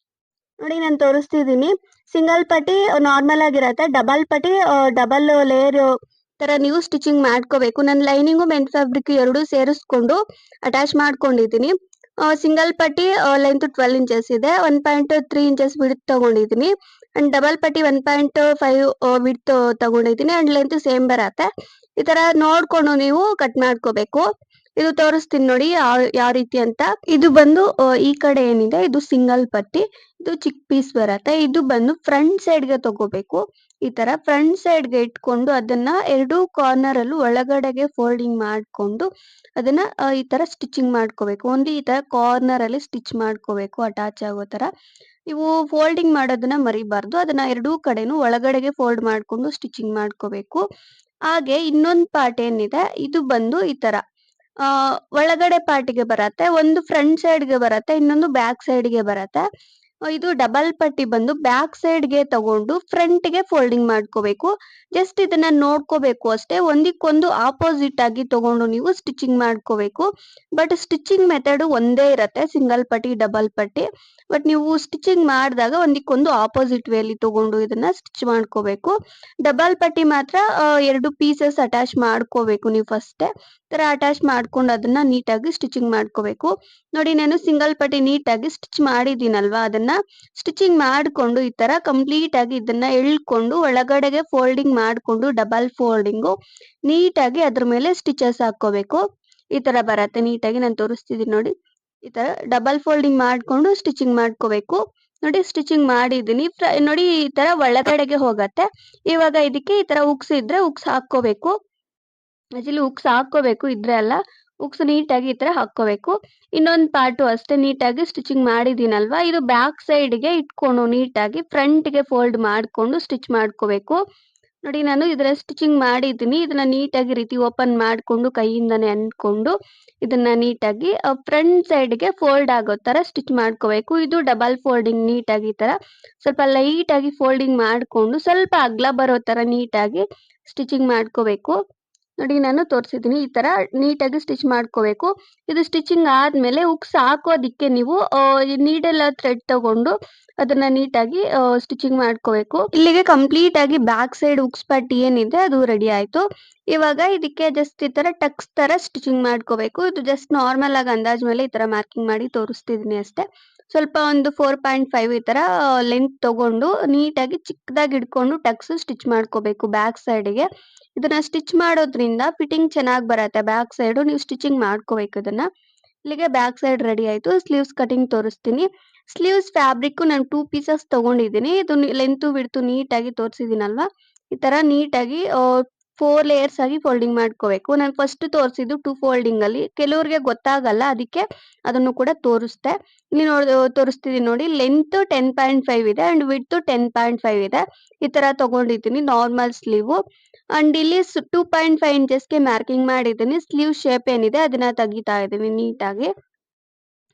ನೋಡಿ, ನಾನು ತೋರಿಸ್ತಿದ್ದೀನಿ. ಸಿಂಗಲ್ ಪಟ್ಟಿ ನಾರ್ಮಲ್ ಆಗಿರತ್ತೆ, ಡಬಲ್ ಪಟ್ಟಿ ಡಬಲ್ ಲೇಯರ್ ತರ ನೀವು ಸ್ಟಿಚಿಂಗ್ ಮಾಡ್ಕೋಬೇಕು. ನಾನು ಲೈನಿಂಗು ಮೆನ್ ಫ್ಯಾಬ್ರಿಕ್ ಎರಡು ಸೇರಿಸ್ಕೊಂಡು ಅಟ್ಯಾಚ್ ಮಾಡ್ಕೊಂಡಿದ್ದೀನಿ. ಸಿಂಗಲ್ ಪಟ್ಟಿ ಲೆಂತ್ 12 ಇಂಚಸ್ ಇದೆ, 1.3 ಇಂಚಸ್ ವಿಡ್ತ್ ತಗೊಂಡಿದ್ದೀನಿ. ಅಂಡ್ ಡಬಲ್ ಪಟ್ಟಿ 1.5 ವಿಡ್ತ್ ತಗೊಂಡಿದ್ದೀನಿ. ಅಂಡ್ ಲೆಂತ್ ಸೇಮ್ ಬರತ್ತೆ. ಈ ತರ ನೋಡ್ಕೊಂಡು ನೀವು ಕಟ್ ಮಾಡ್ಕೋಬೇಕು. ಇದು ತೋರಿಸ್ತೀನಿ ನೋಡಿ ಯಾವ ರೀತಿ ಅಂತ. ಇದು ಬಂದು ಈ ಕಡೆ ಏನಿದೆ ಇದು ಸಿಂಗಲ್ ಪಟ್ಟಿ, ಇದು ಚಿಕ್ಕ ಪೀಸ್ ಬರತ್ತೆ. ಇದು ಬಂದು ಫ್ರಂಟ್ ಸೈಡ್ಗೆ ತಗೋಬೇಕು. ಈ ತರ ಫ್ರಂಟ್ ಸೈಡ್ಗೆ ಇಟ್ಕೊಂಡು ಅದನ್ನ ಎರಡು ಕಾರ್ನರ್ ಅಲ್ಲೂ ಒಳಗಡೆಗೆ ಫೋಲ್ಡಿಂಗ್ ಮಾಡ್ಕೊಂಡು ಅದನ್ನ ಈ ತರ ಸ್ಟಿಚಿಂಗ್ ಮಾಡ್ಕೋಬೇಕು. ಓನ್ಲಿ ಈ ತರ ಕಾರ್ನರ್ ಅಲ್ಲಿ ಸ್ಟಿಚ್ ಮಾಡ್ಕೋಬೇಕು ಅಟ್ಯಾಚ್ ಆಗೋ ತರ. ನೀವು ಫೋಲ್ಡಿಂಗ್ ಮಾಡೋದನ್ನ ಮರಿಬಾರ್ದು. ಅದನ್ನ ಎರಡೂ ಕಡೆನೂ ಒಳಗಡೆಗೆ ಫೋಲ್ಡ್ ಮಾಡ್ಕೊಂಡು ಸ್ಟಿಚಿಂಗ್ ಮಾಡ್ಕೋಬೇಕು. ಹಾಗೆ ಇನ್ನೊಂದು ಪಾರ್ಟ್ ಏನಿದೆ ಇದು ಬಂದು ಈ ತರ ಒಳಗಡೆ ಪಾರ್ಟಿಗೆ ಬರತ್ತೆ. ಒಂದು ಫ್ರಂಟ್ ಸೈಡ್ಗೆ ಬರತ್ತೆ, ಇನ್ನೊಂದು ಬ್ಯಾಕ್ ಸೈಡ್ಗೆ ಬರತ್ತೆ. ಇದು ಡಬಲ್ ಪಟ್ಟಿ ಬಂದು ಬ್ಯಾಕ್ ಸೈಡ್ಗೆ ತಗೊಂಡು ಫ್ರಂಟ್ಗೆ ಫೋಲ್ಡಿಂಗ್ ಮಾಡ್ಕೋಬೇಕು. ಜಸ್ಟ್ ಇದನ್ನ ನೋಡ್ಕೋಬೇಕು ಅಷ್ಟೇ. ಒಂದಿಕ್ಕೊಂದು ಆಪೋಸಿಟ್ ಆಗಿ ತಗೊಂಡು ನೀವು ಸ್ಟಿಚಿಂಗ್ ಮಾಡ್ಕೋಬೇಕು. ಬಟ್ ಸ್ಟಿಚಿಂಗ್ ಮೆಥಡ್ ಒಂದೇ ಇರತ್ತೆ, ಸಿಂಗಲ್ ಪಟ್ಟಿ ಡಬಲ್ ಪಟ್ಟಿ. ಬಟ್ ನೀವು ಸ್ಟಿಚಿಂಗ್ ಮಾಡಿದಾಗ ಒಂದಿಕ್ಕೊಂದು ಆಪೋಸಿಟ್ ವೇಲಿ ತಗೊಂಡು ಇದನ್ನ ಸ್ಟಿಚ್ ಮಾಡ್ಕೋಬೇಕು. ಡಬಲ್ ಪಟ್ಟಿ ಮಾತ್ರ ಎರಡು ಪೀಸಸ್ ಅಟ್ಯಾಚ್ ಮಾಡ್ಕೋಬೇಕು ನೀವು ಫಸ್ಟೇ. ತರ ಅಟ್ಯಾಚ್ ಮಾಡ್ಕೊಂಡು ಅದನ್ನ ನೀಟಾಗಿ ಸ್ಟಿಚಿಂಗ್ ಮಾಡ್ಕೋಬೇಕು. ನೋಡಿ, ನಾನು ಸಿಂಗಲ್ ಪಟ್ಟಿ ನೀಟಾಗಿ ಸ್ಟಿಚ್ ಮಾಡಿದ್ದೀನಲ್ವಾ, ಅದನ್ನ ಸ್ಟಿಚಿಂಗ್ ಮಾಡ್ಕೊಂಡು ಈ ತರ ಕಂಪ್ಲೀಟ್ ಆಗಿ ಇದನ್ನ ಎಳ್ಕೊಂಡು ಒಳಗಡೆಗೆ ಫೋಲ್ಡಿಂಗ್ ಮಾಡ್ಕೊಂಡು ಡಬಲ್ ಫೋಲ್ಡಿಂಗು ನೀಟಾಗಿ ಅದ್ರ ಮೇಲೆ ಸ್ಟಿಚಸ್ ಹಾಕೋಬೇಕು. ಈ ತರ ಬರತ್ತೆ. ನೀಟಾಗಿ ನಾನು ತೋರಿಸ್ತಿದ್ದೀನಿ ನೋಡಿ. ಈ ತರ ಡಬಲ್ ಫೋಲ್ಡಿಂಗ್ ಮಾಡ್ಕೊಂಡು ಸ್ಟಿಚಿಂಗ್ ಮಾಡ್ಕೋಬೇಕು. ನೋಡಿ, ಸ್ಟಿಚಿಂಗ್ ಮಾಡಿದ್ದೀನಿ. ನೋಡಿ, ಈ ತರ ಒಳಗಡೆಗೆ ಹೋಗತ್ತೆ. ಇವಾಗ ಇದಕ್ಕೆ ಈ ತರ ಉಕ್ಸ್ ಇದ್ರೆ ಉಕ್ಸ್ ಹಾಕೋಬೇಕು. ಆಕ್ಚುಲಿ ಉಕ್ಸ್ ಹಾಕೋಬೇಕು, ಇದ್ರೆ ಅಲ್ಲ. ಉಕ್ಸ್ ನೀಟಾಗಿ ಈ ತರ ಹಾಕೋಬೇಕು. ಇನ್ನೊಂದು ಪಾರ್ಟು ಅಷ್ಟೇ ನೀಟಾಗಿ ಸ್ಟಿಚಿಂಗ್ ಮಾಡಿದ್ದೀನಲ್ವಾ, ಇದು ಬ್ಯಾಕ್ ಸೈಡ್ಗೆ ಇಟ್ಕೊಂಡು ನೀಟಾಗಿ ಫ್ರಂಟ್ಗೆ ಫೋಲ್ಡ್ ಮಾಡ್ಕೊಂಡು ಸ್ಟಿಚ್ ಮಾಡ್ಕೋಬೇಕು. ನೋಡಿ ನಾನು ಇದರ ಸ್ಟಿಚಿಂಗ್ ಮಾಡಿದ್ದೀನಿ. ಇದನ್ನ ನೀಟಾಗಿ ಈ ರೀತಿ ಓಪನ್ ಮಾಡ್ಕೊಂಡು ಕೈಯಿಂದಾನೇ ಅಂದ್ಕೊಂಡು ಇದನ್ನ ನೀಟಾಗಿ ಫ್ರಂಟ್ ಸೈಡ್‌ಗೆ ಫೋಲ್ಡ್ ಆಗೋ ತರ ಸ್ಟಿಚ್ ಮಾಡ್ಕೋಬೇಕು. ಇದು ಡಬಲ್ ಫೋಲ್ಡಿಂಗ್ ನೀಟಾಗಿ ಈ ತರ ಸ್ವಲ್ಪ ಲೈಟಾಗಿ ಫೋಲ್ಡಿಂಗ್ ಮಾಡ್ಕೊಂಡು ಸ್ವಲ್ಪ ಅಗಲ ಬರೋ ತರ ನೀಟಾಗಿ ಸ್ಟಿಚಿಂಗ್ ಮಾಡ್ಕೋಬೇಕು. ನೋಡಿ ನಾನು ತೋರಿಸಿದ್ದೀನಿ. ಈ ತರ ನೀಟಾಗಿ ಸ್ಟಿಚ್ ಮಾಡ್ಕೋಬೇಕು. ಇದು ಸ್ಟಿಚಿಂಗ್ ಆದ್ಮೇಲೆ ಹುಕ್ಸ್ ಹಾಕೋದಿಕ್ಕೆ ನೀವು ಈ ನೀಡಲ್ ಥ್ರೆಡ್ ತಗೊಂಡು ಅದನ್ನ ನೀಟಾಗಿ ಸ್ಟಿಚಿಂಗ್ ಮಾಡ್ಕೋಬೇಕು. ಇಲ್ಲಿಗೆ ಕಂಪ್ಲೀಟ್ ಆಗಿ ಬ್ಯಾಕ್ ಸೈಡ್ ಹುಕ್ಸ್ ಪಟ್ಟಿ ಏನಿದೆ ಅದು ರೆಡಿ ಆಯ್ತು. ಇವಾಗ ಇದಕ್ಕೆ ಜಸ್ಟ್ ಈ ತರ ಟಕ್ಸ್ ತರ ಸ್ಟಿಚಿಂಗ್ ಮಾಡ್ಕೋಬೇಕು. ಇದು ಜಸ್ಟ್ ನಾರ್ಮಲ್ ಆಗಿ ಅಂದಾಜ್ ಮೇಲೆ ಈ ತರ ಮಾರ್ಕಿಂಗ್ ಮಾಡಿ ತೋರಿಸ್ತಿದೀನಿ ಅಷ್ಟೇ. ಸ್ವಲ್ಪ ಒಂದು 4.5 ಈ ತರ ಲೆಂತ್ ತಗೊಂಡು ನೀಟಾಗಿ ಚಿಕ್ಕದಾಗಿ ಹಿಡ್ಕೊಂಡು ಟಕ್ಸ್ ಸ್ಟಿಚ್ ಮಾಡ್ಕೋಬೇಕು ಬ್ಯಾಕ್ ಸೈಡ್‌ಗೆ. ಇದನ್ನ ಸ್ಟಿಚ್ ಮಾಡೋದ್ರಿಂದ ಫಿಟ್ಟಿಂಗ್ ಚೆನ್ನಾಗಿ ಬರುತ್ತೆ. ಬ್ಯಾಕ್ ಸೈಡ್ ನೀವು ಸ್ಟಿಚಿಂಗ್ ಮಾಡ್ಕೋಬೇಕು ಇದನ್ನ. ಇಲ್ಲಿಗೆ ಬ್ಯಾಕ್ ಸೈಡ್ ರೆಡಿ ಆಯ್ತು. ಸ್ಲೀವ್ಸ್ ಕಟಿಂಗ್ ತೋರಿಸ್ತೀನಿ. ಸ್ಲೀವ್ಸ್ ಫ್ಯಾಬ್ರಿಕ್ ನಾನು 2 ಪೀಸಸ್ ತಗೊಂಡಿದ್ದೀನಿ. ಇದು ಲೆಂತ್ ವಿಡ್ತ್ ನೀಟಾಗಿ ತೋರಿಸಿದ್ದೀನಲ್ವಾ, ಈ ತರ ನೀಟಾಗಿ 4 ಲೇಯರ್ಸ್ ಆಗಿ ಫೋಲ್ಡಿಂಗ್ ಮಾಡ್ಕೋಬೇಕು. ನಾನು ಫಸ್ಟ್ ತೋರಿಸಿದ್ದು 2 ಫೋಲ್ಡಿಂಗ್ ಅಲ್ಲಿ. ಕೆಲವರಿಗೆ ಗೊತ್ತಾಗಲ್ಲ, ಅದಕ್ಕೆ ಅದನ್ನು ಕೂಡ ತೋರಿಸ್ದೆ. ಇಲ್ಲಿ ತೋರಿಸ್ತಿದ್ದೀನಿ ನೋಡಿ. ಲೆಂತ್ 10.5 ಇದೆ ಅಂಡ್ ವಿಡ್ತ್ 10.5 ಇದೆ. ಈ ತರ ತಗೊಂಡಿದ್ದೀನಿ ನಾರ್ಮಲ್ ಸ್ಲೀವ್. ಅಂಡ್ ಇಲ್ಲಿ 2.5 ಇಂಚಸ್ಗೆ ಮಾರ್ಕಿಂಗ್ ಮಾಡಿದ್ದೀನಿ. ಸ್ಲೀವ್ ಶೇಪ್ ಏನಿದೆ ಅದನ್ನ ತೆಗಿತಾ ಇದೀನಿ ನೀಟಾಗಿ.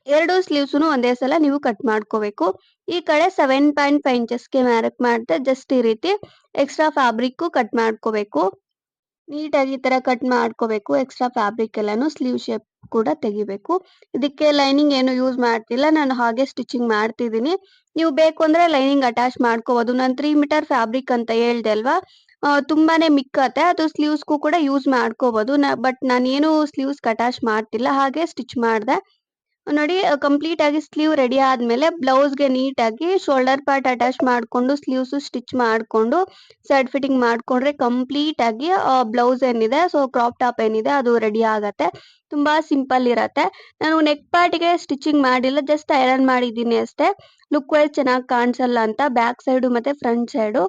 ಎರಡು ಸ್ಲೀವ್ಸ್‌ನು ಒಂದೇ ಸಲ ನೀವು ಕಟ್ ಮಾಡ್ಕೋಬೇಕು. ಈ ಕಡೆ 7.5 ಇಂಚಸ್ಗೆ ಮಾರ್ಕ್ ಮಾಡ್ದೆ ಜಸ್ಟ್ ಈ ರೀತಿ ಎಕ್ಸ್ಟ್ರಾ ಫ್ಯಾಬ್ರಿಕ್ ಕಟ್ ಮಾಡ್ಕೋಬೇಕು. ನೀಟಾಗಿ ಈ ತರ ಕಟ್ ಮಾಡ್ಕೋಬೇಕು. ಎಕ್ಸ್ಟ್ರಾ ಫ್ಯಾಬ್ರಿಕ್ ಎಲ್ಲಾನು ಸ್ಲೀವ್ ಶೇಪ್ ಕೂಡ ತೆಗಿಬೇಕು. ಇದಕ್ಕೆ ಲೈನಿಂಗ್ ಏನು ಯೂಸ್ ಮಾಡ್ತಿಲ್ಲ. ನಾನು ಹಾಗೆ ಸ್ಟಿಚಿಂಗ್ ಮಾಡ್ತಿದ್ದೀನಿ. ನೀವು ಬೇಕು ಅಂದ್ರೆ ಲೈನಿಂಗ್ ಅಟ್ಯಾಚ್ ಮಾಡ್ಕೋಬಹುದು. ನಾನು 3 ಮೀಟರ್ ಫ್ಯಾಬ್ರಿಕ್ ಅಂತ ಹೇಳ್ದೆ ಅಲ್ವಾ, ತುಂಬಾನೇ ಮಿಕ್ಕತ್ತೆ. ಅದು ಸ್ಲೀವ್ಸ್‌ಗೂ ಕೂಡ ಯೂಸ್ ಮಾಡ್ಕೋಬಹುದು. ಬಟ್ ನಾನೇನು ಸ್ಲೀವ್ಸ್‌ಗೆ ಅಟ್ಯಾಚ್ ಮಾಡ್ತಿಲ್ಲ, ಹಾಗೆ ಸ್ಟಿಚ್ ಮಾಡ್ದೆ. ನೋಡಿ ಕಂಪ್ಲೀಟ್ ಆಗಿ ಸ್ಲೀವ್ ರೆಡಿ ಆದ್ಮೇಲೆ ಬ್ಲೌಸ್‌ಗೆ ನೀಟಾಗಿ ಶೋಲ್ಡರ್ ಪಾರ್ಟ್ ಅಟ್ಯಾಚ್ ಮಾಡ್ಕೊಂಡು ಸ್ಲೀವ್ಸ್ ಸ್ಟಿಚ್ ಮಾಡ್ಕೊಂಡು ಸೈಡ್ ಫಿಟ್ಟಿಂಗ್ ಮಾಡ್ಕೊಂಡ್ರೆ ಕಂಪ್ಲೀಟ್ ಆಗಿ ಬ್ಲೌಸ್ ಏನಿದೆ ಕ್ರಾಪ್ ಟಾಪ್ ಏನಿದೆ ಅದು ರೆಡಿ ಆಗತ್ತೆ. ತುಂಬಾ ಸಿಂಪಲ್ ಇರತ್ತೆ. ನಾನು ನೆಕ್ ಪಾರ್ಟ್‌ಗೆ ಸ್ಟಿಚಿಂಗ್ ಮಾಡಿಲ್ಲ, ಜಸ್ಟ್ ಐರನ್ ಮಾಡಿದ್ದೀನಿ ಅಷ್ಟೇ. ಲುಕ್ ವೈಸ್ ಚೆನ್ನಾಗಿ ಕಾಣಿಸಲ್ಲ ಅಂತ ಬ್ಯಾಕ್ ಸೈಡ್ ಮತ್ತೆ ಫ್ರಂಟ್ ಸೈಡ್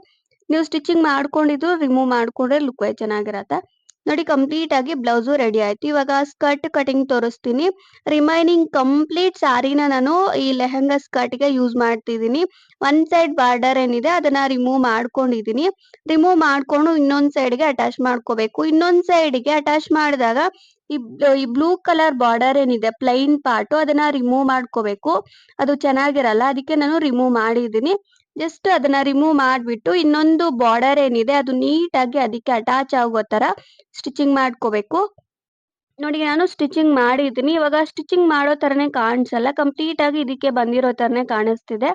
ನೀವು ಸ್ಟಿಚಿಂಗ್ ಮಾಡ್ಕೊಂಡಿದ್ದು ರಿಮೂವ್ ಮಾಡ್ಕೊಂಡ್ರೆ ಲುಕ್ ವೈಸ್ ಚೆನ್ನಾಗಿರತ್ತೆ. ನೋಡಿ ಕಂಪ್ಲೀಟ್ ಆಗಿ ಬ್ಲೌಸ್ ರೆಡಿ ಆಯ್ತು. ಇವಾಗ ಸ್ಕರ್ಟ್ ಕಟಿಂಗ್ ತೋರಿಸ್ತೀನಿ. ರಿಮೈನಿಂಗ್ ಕಂಪ್ಲೀಟ್ ಸಾರಿನ ನಾನು ಈ ಲೆಹಂಗಾ ಸ್ಕರ್ಟ್‌ಗೆ ಯೂಸ್ ಮಾಡ್ತಿದ್ದೀನಿ. ಒನ್ ಸೈಡ್ ಬಾರ್ಡರ್ ಏನಿದೆ ಅದನ್ನ ರಿಮೂವ್ ಮಾಡ್ಕೊಂಡಿದ್ದೀನಿ. ರಿಮೂವ್ ಮಾಡ್ಕೊಂಡು ಇನ್ನೊಂದ್ ಸೈಡ್‌ಗೆ ಅಟ್ಯಾಚ್ ಮಾಡ್ಕೋಬೇಕು. ಇನ್ನೊಂದ್ ಸೈಡ್‌ಗೆ ಅಟ್ಯಾಚ್ ಮಾಡಿದಾಗ ಈ ಬ್ಲೂ ಕಲರ್ ಬಾರ್ಡರ್ ಏನಿದೆ ಪ್ಲೈನ್ ಪಾರ್ಟ್ ಅದನ್ನ ರಿಮೂವ್ ಮಾಡ್ಕೋಬೇಕು. ಅದು ಚೆನ್ನಾಗಿರಲ್ಲ, ಅದಕ್ಕೆ ನಾನು ರಿಮೂವ್ ಮಾಡಿದ್ದೀನಿ. ಜಸ್ಟ್ ಅದನ್ನ ರಿಮೂವ್ ಮಾಡ್ಬಿಟ್ಟು ಇನ್ನೊಂದು ಬಾರ್ಡರ್ ಏನಿದೆ ಅದು ನೀಟಾಗಿ ಅದಕ್ಕೆ ಅಟ್ಯಾಚ್ ಆಗೋ ತರ ಸ್ಟಿಚಿಂಗ್ ಮಾಡ್ಕೋಬೇಕು. ನೋಡಿ ನಾನು ಸ್ಟಿಚಿಂಗ್ ಮಾಡಿದ್ದೀನಿ. ಇವಾಗ ಸ್ಟಿಚಿಂಗ್ ಮಾಡೋ ತರನೇ ಕಾಣಿಸಲ್ಲ, ಕಂಪ್ಲೀಟ್ ಆಗಿ ಇದಕ್ಕೆ ಬಂದಿರೋ ತರನೇ ಕಾಣಿಸ್ತಿದೆ.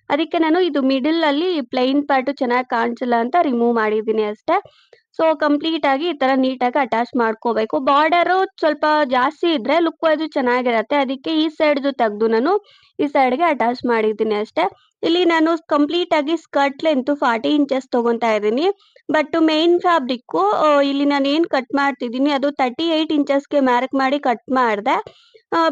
ಅದಕ್ಕೆ ನಾನು ಇದು ಮಿಡಲ್ ಅಲ್ಲಿ ಪ್ಲೈನ್ ಪಾರ್ಟ್ ಚೆನ್ನಾಗಿ ಕಾಣಿಸಲ್ಲ ಅಂತ ರಿಮೂವ್ ಮಾಡಿದ್ದೀನಿ ಅಷ್ಟೇ. ಕಂಪ್ಲೀಟ್ ಆಗಿ ಈ ತರ ನೀಟಾಗಿ ಅಟ್ಯಾಚ್ ಮಾಡ್ಕೋಬೇಕು. ಬಾರ್ಡರ್ ಸ್ವಲ್ಪ ಜಾಸ್ತಿ ಇದ್ರೆ ಲುಕ್ ವೈಸ್ ಚೆನ್ನಾಗಿರತ್ತೆ. ಅದಕ್ಕೆ ಈ ಸೈಡ್‌ದು ತೆಗ್ದು ನಾನು ಈ ಸೈಡ್‌ಗೆ ಅಟ್ಯಾಚ್ ಮಾಡಿದ್ದೀನಿ ಅಷ್ಟೇ. ಇಲ್ಲಿ ನಾನು ಕಂಪ್ಲೀಟ್ ಆಗಿ ಸ್ಕರ್ಟ್ ಲೆಂತ್ 40 ಇಂಚಸ್ ತಗೊಂತಾ ಇದ್ದೀನಿ. ಬಟ್ ಮೇನ್ ಫ್ಯಾಬ್ರಿಕ್ ಇಲ್ಲಿ ನಾನು ಏನ್ ಕಟ್ ಮಾಡ್ತಿದ್ದೀನಿ ಅದು 38 ಇಂಚಸ್ಗೆ ಮಾರ್ಕ್ ಮಾಡಿ ಕಟ್ ಮಾಡ್ದೆ.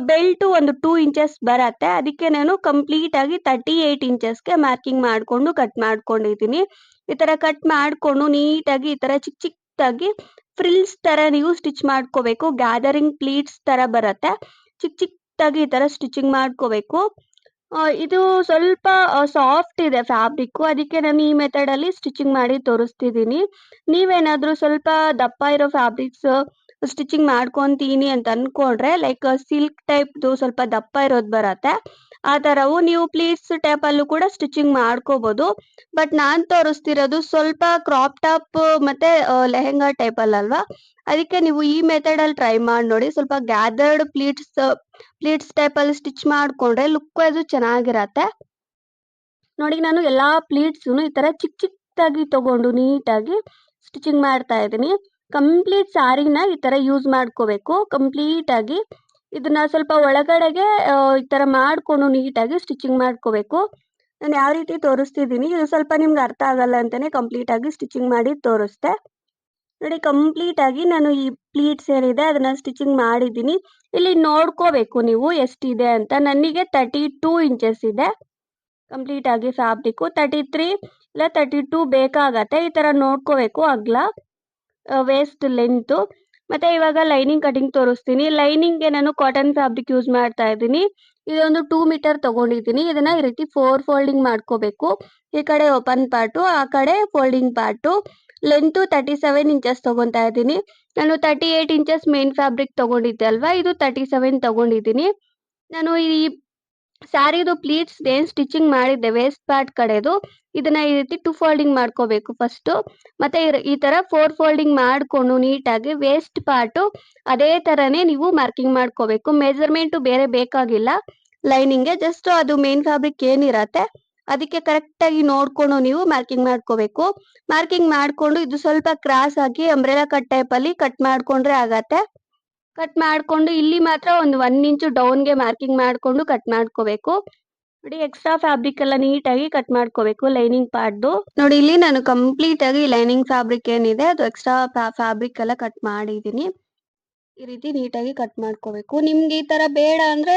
ಬೆಲ್ಟ್ ಒಂದು 2 ಇಂಚಸ್ ಬರತ್ತೆ. ಅದಕ್ಕೆ ನಾನು ಕಂಪ್ಲೀಟ್ ಆಗಿ 38 ಇಂಚಸ್ಗೆ ಮಾರ್ಕಿಂಗ್ ಮಾಡ್ಕೊಂಡು ಕಟ್ ಮಾಡ್ಕೊಂಡಿದ್ದೀನಿ. ಈ ತರ ಕಟ್ ಮಾಡ್ಕೊಂಡು ನೀಟಾಗಿ ಈ ತರ ಚಿಕ್ಕ ಚಿಕ್ಕದಾಗಿ ಫ್ರಿಲ್ಸ್ ತರ ನೀವು ಸ್ಟಿಚ್ ಮಾಡ್ಕೋಬೇಕು. ಗ್ಯಾದರಿಂಗ್ ಪ್ಲೀಟ್ಸ್ ತರ ಬರತ್ತೆ. ಚಿಕ್ಕ ಚಿಕ್ಕದಾಗಿ ಈ ತರ ಸ್ಟಿಚಿಂಗ್ ಮಾಡ್ಕೋಬೇಕು. ಇದು ಸ್ವಲ್ಪ ಸಾಫ್ಟ್ ಇದೆ ಫ್ಯಾಬ್ರಿಕ್ಕು, ಅದಕ್ಕೆ ನಾನು ಈ ಮೆಥಡ್ ಅಲ್ಲಿ ಸ್ಟಿಚಿಂಗ್ ಮಾಡಿ ತೋರಿಸ್ತಿದ್ದೀನಿ. ನೀವೇನಾದ್ರೂ ಸ್ವಲ್ಪ ದಪ್ಪ ಇರೋ ಫ್ಯಾಬ್ರಿಕ್ಸ್ ಸ್ಟಿಚಿಂಗ್ ಮಾಡ್ಕೊಂತೀನಿ ಅಂತ ಅನ್ಕೊಂಡ್ರೆ ಲೈಕ್ ಸಿಲ್ಕ್ ಟೈಪ್‌ದು ಸ್ವಲ್ಪ ದಪ್ಪ ಇರೋದು ಬರತ್ತೆ. ಆ ತರವು ನೀವು ಪ್ಲೀಟ್ಸ್ ಟೈಪ್ ಅಲ್ಲೂ ಕೂಡ ಸ್ಟಿಚಿಂಗ್ ಮಾಡ್ಕೋಬಹುದು. ಬಟ್ ನಾನ್ ತೋರಿಸ್ತಿರೋದು ಸ್ವಲ್ಪ ಕ್ರಾಪ್ ಟಾಪ್ ಮತ್ತೆ ಲೆಹೆಂಗಾ ಟೈಪ್ ಅಲ್ಲಲ್ವಾ, ಅದಕ್ಕೆ ನೀವು ಈ ಮೆಥಡ್ ಅಲ್ಲಿ ಟ್ರೈ ಮಾಡಿ ನೋಡಿ. ಸ್ವಲ್ಪ ಗ್ಯಾದರ್ಡ್ ಪ್ಲೀಟ್ಸ್ ಟೈಪ್ ಅಲ್ಲಿ ಸ್ಟಿಚ್ ಮಾಡ್ಕೊಂಡ್ರೆ ಲುಕ್ ವೈಸ್ ಚೆನ್ನಾಗಿರತ್ತೆ. ನೋಡಿ ನಾನು ಎಲ್ಲಾ ಪ್ಲೀಟ್ಸ್‌ನು ಈ ತರ ಚಿಕ್ಕ ಚಿಕ್ಕದಾಗಿ ತಗೊಂಡು ನೀಟಾಗಿ ಸ್ಟಿಚಿಂಗ್ ಮಾಡ್ತಾ ಇದ್ದೀನಿ. ಕಂಪ್ಲೀಟ್ ಸಾರಿನ ಈ ತರ ಯೂಸ್ ಮಾಡ್ಕೋಬೇಕು ಕಂಪ್ಲೀಟ್ ಆಗಿ. ಇದನ್ನ ಸ್ವಲ್ಪ ಒಳಗಡೆಗೆ ಈ ತರ ಮಾಡ್ಕೊಂಡು ನೀಟಾಗಿ ಸ್ಟಿಚಿಂಗ್ ಮಾಡ್ಕೋಬೇಕು. ನಾನು ಯಾವ ರೀತಿ ತೋರಿಸ್ತಿದ್ದೀನಿ ಇದು ಸ್ವಲ್ಪ ನಿಮ್ಗೆ ಅರ್ಥ ಆಗಲ್ಲ ಅಂತಾನೆ ಕಂಪ್ಲೀಟ್ ಆಗಿ ಸ್ಟಿಚಿಂಗ್ ಮಾಡಿ ತೋರಿಸ್ದೆ. ನೋಡಿ ಕಂಪ್ಲೀಟ್ ಆಗಿ ನಾನು ಈ ಪ್ಲೀಟ್ಸ್ ಏನಿದೆ ಅದನ್ನ ಸ್ಟಿಚಿಂಗ್ ಮಾಡಿದ್ದೀನಿ. ಇಲ್ಲಿ ನೋಡ್ಕೋಬೇಕು ನೀವು ಎಷ್ಟಿದೆ ಅಂತ. ನನಗೆ 32 ಇಂಚಸ್ ಇದೆ ಕಂಪ್ಲೀಟ್ ಆಗಿ ಫ್ಯಾಬ್ರಿಕ್ಕು. 33 ಇಲ್ಲ 32 ಬೇಕಾಗತ್ತೆ. ಈ ತರ ನೋಡ್ಕೋಬೇಕು ಅಗಲ, ವೇಸ್ಟ್ ಲೆಂತ್. ಮತ್ತೆ ಇವಾಗ ಲೈನಿಂಗ್ ಕಟಿಂಗ್ ತೋರಿಸ್ತೀನಿ. ಲೈನಿಂಗ್ಗೆ ನಾನು ಕಾಟನ್ ಫ್ಯಾಬ್ರಿಕ್ ಯೂಸ್ ಮಾಡ್ತಾ ಇದ್ದೀನಿ. ಇದೊಂದು 2 ಮೀಟರ್ ತಗೊಂಡಿದ್ದೀನಿ. ಇದನ್ನ ಈ ರೀತಿ 4 ಫೋಲ್ಡಿಂಗ್ ಮಾಡ್ಕೋಬೇಕು. ಈ ಕಡೆ ಓಪನ್ ಪಾರ್ಟು, ಆ ಕಡೆ ಫೋಲ್ಡಿಂಗ್ ಪಾರ್ಟು. ಲೆಂತು 37 ಇಂಚಸ್ ತಗೊಂತಾ ಇದ್ದೀನಿ. ನಾನು 38 ಇಂಚಸ್ ಮೇನ್ ಫ್ಯಾಬ್ರಿಕ್ ತಗೊಂಡಿದ್ದೆ ಅಲ್ವಾ, ಇದು 37 ತಗೊಂಡಿದ್ದೀನಿ. ನಾನು ಈ ಸ್ಯಾರಿದು ಪ್ಲೀಟ್ಸ್‌ಗೆ ಸ್ಟಿಚಿಂಗ್ ಮಾಡಿದ್ದೆ ವೇಸ್ಟ್ ಪಾರ್ಟ್ ಕಡೆದು. ಇದನ್ನ ಈ ರೀತಿ 2 ಫೋಲ್ಡಿಂಗ್ ಮಾಡ್ಕೋಬೇಕು ಫಸ್ಟು. ಮತ್ತೆ ಈ ತರ 4 ಫೋಲ್ಡಿಂಗ್ ಮಾಡ್ಕೊಂಡು ನೀಟಾಗಿ ವೇಸ್ಟ್ ಪಾರ್ಟು ಅದೇ ತರನೇ ನೀವು ಮಾರ್ಕಿಂಗ್ ಮಾಡ್ಕೋಬೇಕು. ಮೆಜರ್‌ಮೆಂಟ್ ಬೇರೆ ಬೇಕಾಗಿಲ್ಲ ಲೈನಿಂಗ್ಗೆ. ಜಸ್ಟ್ ಅದು ಮೇನ್ ಫ್ಯಾಬ್ರಿಕ್ ಏನಿರತ್ತೆ ಅದಕ್ಕೆ ಕರೆಕ್ಟಾಗಿ ನೋಡ್ಕೊಂಡು ನೀವು ಮಾರ್ಕಿಂಗ್ ಮಾಡ್ಕೋಬೇಕು. ಮಾರ್ಕಿಂಗ್ ಮಾಡ್ಕೊಂಡು ಇದು ಸ್ವಲ್ಪ ಕ್ರಾಸ್ ಆಗಿ ಅಂಬ್ರೆಲಾ ಕಟ್ ಟೈಪಲ್ಲಿ ಕಟ್ ಮಾಡ್ಕೊಂಡ್ರೆ ಆಗತ್ತೆ. ಕಟ್ ಮಾಡ್ಕೊಂಡು ಇಲ್ಲಿ ಮಾತ್ರ ಒಂದು 1 ಇಂಚು ಡೌನ್‌ಗೆ ಮಾರ್ಕಿಂಗ್ ಮಾಡ್ಕೊಂಡು ಕಟ್ ಮಾಡ್ಕೋಬೇಕು. ನೋಡಿ, ಎಕ್ಸ್ಟ್ರಾ ಫ್ಯಾಬ್ರಿಕ್ ಎಲ್ಲ ನೀಟಾಗಿ ಕಟ್ ಮಾಡ್ಕೋಬೇಕು ಲೈನಿಂಗ್ ಪಾರ್ಟ್‌ದು. ನೋಡಿ, ಇಲ್ಲಿ ನಾನು ಕಂಪ್ಲೀಟ್ ಆಗಿ ಲೈನಿಂಗ್ ಫ್ಯಾಬ್ರಿಕ್ ಏನಿದೆ ಅದು ಎಕ್ಸ್ಟ್ರಾ ಫ್ಯಾಬ್ರಿಕ್ ಎಲ್ಲ ಕಟ್ ಮಾಡಿದ್ದೀನಿ. ಈ ರೀತಿ ನೀಟಾಗಿ ಕಟ್ ಮಾಡ್ಕೋಬೇಕು. ನಿಮ್ಗೆ ಈ ತರ ಬೇಡ ಅಂದ್ರೆ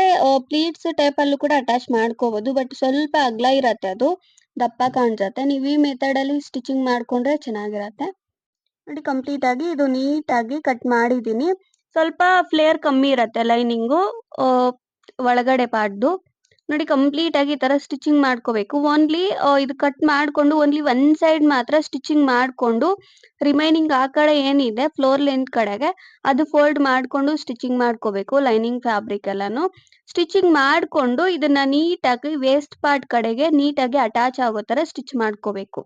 ಪ್ಲೀಟ್ಸ್ ಟೈಪಲ್ಲೂ ಕೂಡ ಅಟ್ಯಾಚ್ ಮಾಡ್ಕೋಬಹುದು. ಬಟ್ ಸ್ವಲ್ಪ ಅಗಲ ಇರತ್ತೆ, ಅದು ದಪ್ಪ ಕಾಣಿಸುತ್ತೆ. ನೀವು ಈ ಮೆಥಡ್ ಅಲ್ಲಿ ಸ್ಟಿಚಿಂಗ್ ಮಾಡ್ಕೊಂಡ್ರೆ ಚೆನ್ನಾಗಿರತ್ತೆ. ನೋಡಿ, ಕಂಪ್ಲೀಟ್ ಆಗಿ ಇದು ನೀಟಾಗಿ ಕಟ್ ಮಾಡಿದ್ದೀನಿ. ಸ್ವಲ್ಪ ಫ್ಲೇರ್ ಕಮ್ಮಿ ಇರತ್ತೆ ಲೈನಿಂಗು ಒಳಗಡೆ ಪಾರ್ಟ್‌ದು. ನೋಡಿ, ಕಂಪ್ಲೀಟ್ ಆಗಿ ಈ ತರ ಸ್ಟಿಚಿಂಗ್ ಮಾಡ್ಕೋಬೇಕು. ಓನ್ಲಿ ಇದು ಕಟ್ ಮಾಡ್ಕೊಂಡು ಓನ್ಲಿ ಒನ್ ಸೈಡ್ ಮಾತ್ರ ಸ್ಟಿಚಿಂಗ್ ಮಾಡ್ಕೊಂಡು ರಿಮೈನಿಂಗ್ ಆ ಕಡೆ ಏನಿದೆ ಫ್ಲೋರ್ ಲೆಂತ್ ಕಡೆಗೆ ಅದು ಫೋಲ್ಡ್ ಮಾಡ್ಕೊಂಡು ಸ್ಟಿಚಿಂಗ್ ಮಾಡ್ಕೋಬೇಕು ಲೈನಿಂಗ್ ಫ್ಯಾಬ್ರಿಕ್ ಎಲ್ಲಾನು. ಸ್ಟಿಚಿಂಗ್ ಮಾಡ್ಕೊಂಡು ಇದನ್ನ ನೀಟಾಗಿ ವೇಸ್ಟ್ ಪಾರ್ಟ್ ಕಡೆಗೆ ನೀಟಾಗಿ ಅಟ್ಯಾಚ್ ಆಗೋ ತರ ಸ್ಟಿಚ್ ಮಾಡ್ಕೋಬೇಕು.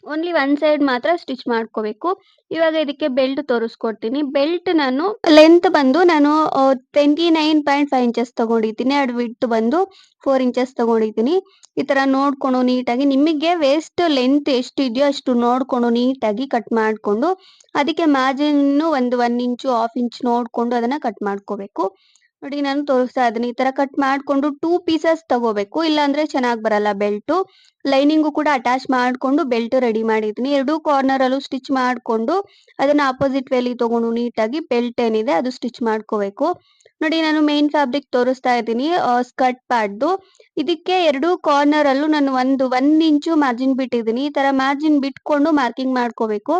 ಓನ್ಲಿ ಒನ್ ಸೈಡ್ ಮಾತ್ರ ಸ್ಟಿಚ್ ಮಾಡ್ಕೋಬೇಕು. ಇವಾಗ ಇದಕ್ಕೆ ಬೆಲ್ಟ್ ತೋರಿಸ್ಕೊಡ್ತೀನಿ. ಬೆಲ್ಟ್ ನಾನು ಲೆಂತ್ ಬಂದು ನಾನು 29.5 ಇಂಚಸ್ ತಗೊಂಡಿದ್ದೀನಿ. ಅದು ವಿಡ್ತ್ ಬಂದು 4 ಇಂಚಸ್ ತಗೊಂಡಿದ್ದೀನಿ. ಈ ತರ ನೋಡ್ಕೊಂಡು ನೀಟಾಗಿ ನಿಮಗೆ ವೇಸ್ಟ್ ಲೆಂತ್ ಎಷ್ಟು ಇದೆಯೋ ಅಷ್ಟು ನೋಡ್ಕೊಂಡು ನೀಟಾಗಿ ಕಟ್ ಮಾಡ್ಕೊಂಡು ಅದಕ್ಕೆ ಮಾರ್ಜಿನ್ ಒಂದು 1 ಇಂಚು 1/2 ಇಂಚ್ ನೋಡ್ಕೊಂಡು ಅದನ್ನ ಕಟ್ ಮಾಡ್ಕೋಬೇಕು. ನೋಡಿ, ನಾನು ತೋರಿಸ್ತಾ ಇದ್ದೀನಿ. ಈ ತರ ಕಟ್ ಮಾಡ್ಕೊಂಡು 2 ಪೀಸಸ್ ತಗೋಬೇಕು, ಇಲ್ಲಾಂದ್ರೆ ಚೆನ್ನಾಗಿ ಬರಲ್ಲ ಬೆಲ್ಟು. ಲೈನಿಂಗು ಕೂಡ ಅಟ್ಯಾಚ್ ಮಾಡ್ಕೊಂಡು ಬೆಲ್ಟ್ ರೆಡಿ ಮಾಡಿದ್ದೀನಿ. ಎರಡೂ ಕಾರ್ನರ್ ಅಲ್ಲೂ ಸ್ಟಿಚ್ ಮಾಡ್ಕೊಂಡು ಅದನ್ನ ಆಪೋಸಿಟ್ ವೇಲಿ ತಗೊಂಡು ನೀಟಾಗಿ ಬೆಲ್ಟ್ ಏನಿದೆ ಅದು ಸ್ಟಿಚ್ ಮಾಡ್ಕೋಬೇಕು. ನೋಡಿ, ನಾನು ಮೇನ್ ಫ್ಯಾಬ್ರಿಕ್ ತೋರಿಸ್ತಾ ಇದ್ದೀನಿ ಸ್ಕರ್ಟ್ ಪಾರ್ಟ್‌ದು. ಇದಕ್ಕೆ ಎರಡೂ ಕಾರ್ನರ್ ಅಲ್ಲೂ ನಾನು 1 ಇಂಚು ಮಾರ್ಜಿನ್ ಬಿಟ್ಟಿದ್ದೀನಿ. ಈ ತರ ಮಾರ್ಜಿನ್ ಬಿಟ್ಕೊಂಡು ಮಾರ್ಕಿಂಗ್ ಮಾಡ್ಕೋಬೇಕು.